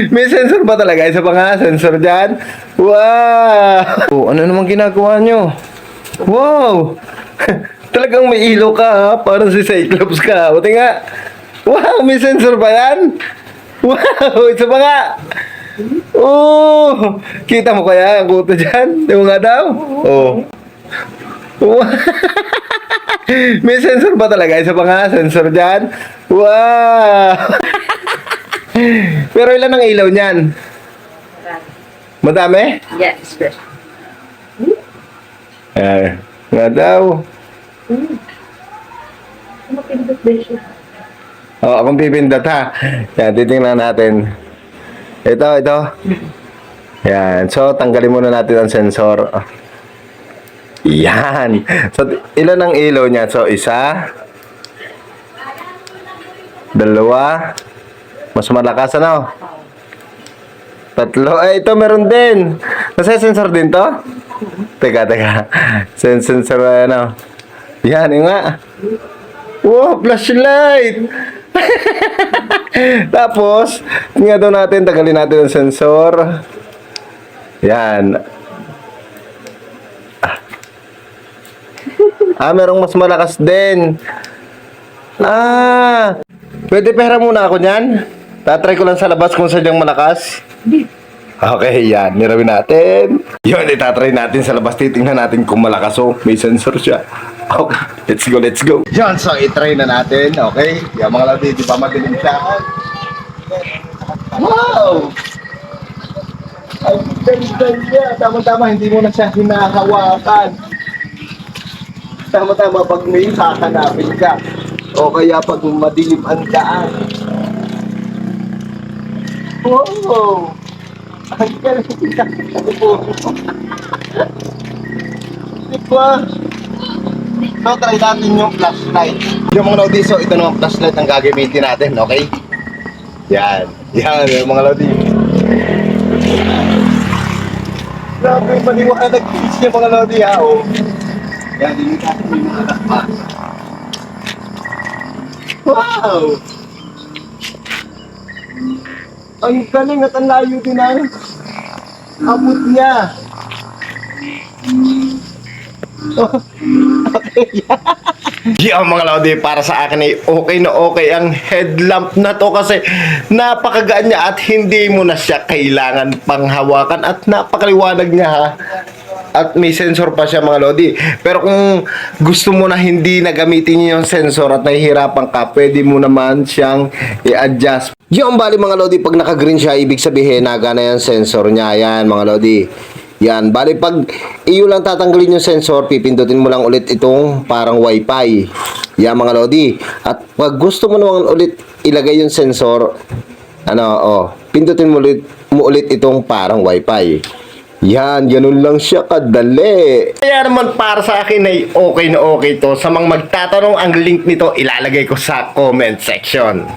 May sensor ba talaga? Isa pa nga, sensor dyan. Wow! Oh, ano naman ginagawa nyo? Wow! Talagang may ilaw ka ha? Parang si Cyclops ka. Buti nga. Wow! May sensor ba yan? Wow! Isa pa nga. Oh! Kita mo kaya ang kuto dyan? Di mo nga daw? Oh. Wow! May sensor ba talaga? Isa pa nga, sensor dyan. Wow! Pero ilan ang ilaw niyan? Madami? Yes, yes. Nga daw. Mapindot din siya. Oo, akong pipindot ha. Yan, titingnan natin. Ito. Yan. So, tanggalin muna natin ang sensor. Yan. So, ilan ang ilaw niya? So, isa. Dalawa. Mas malakas ano? Tatlo. Ito meron din. Kasi sensor din to? Teka. Sensor ano? Yan, yun nga. Wow, flashlight! Tapos, tingnan daw natin, tagalin natin ang sensor. Yan. Merong mas malakas din. Pwede pera muna ako niyan. Tatry ko lang sa labas kung sadyang malakas. Okay, yan. Nirawin natin. Yun, itatry natin sa labas. Titingnan natin kung malakas o may sensor siya. Okay, let's go. Yan, so itry na natin. Okay. Yan mga lodi, di ba madilim siya? Wow! Ang ganda niya. Tama-tama, hindi mo na siya hinahawakan. Tama-tama pag may hahanapin ka. O kaya pag madilim ang daan. Wow! Ang galing niya. Diba? So, try natin yung flashlight. Yung mga lodi, so ito naman flashlight ang gagamitin natin, okay? Yan yung mga lodi. Grabe, maliwanag yung mga lodi, ha, oh. Yan, hindi natin yung mga lakpas. Wow! Ang galing at ang layo din ang abot niya. Okay. Yung mga lodi, para sa akin ay okay na okay ang headlamp na to kasi napakagaan niya at hindi mo na siya kailangan panghawakan at napakaliwanag niya ha. At may sensor pa siya mga lodi. Pero kung gusto mo na hindi na gamitin yung sensor at nahihirapan ka, pwede mo naman siyang i-adjust. Yung bali mga lodi, pag naka-green siya, ibig sabihin nagana yung sensor niya. Yan mga lodi. Yan, bali pag iyo lang tatanggalin yung sensor, pipindutin mo lang ulit itong parang wifi. Yan mga lodi. At pag gusto mo naman ulit ilagay yung sensor, pindutin mo ulit itong parang wifi. Yan, ganun lang siya kadali. Kaya naman para sa akin ay okay na okay to. Sa mga magtatanong, ang link nito ilalagay ko sa comment section.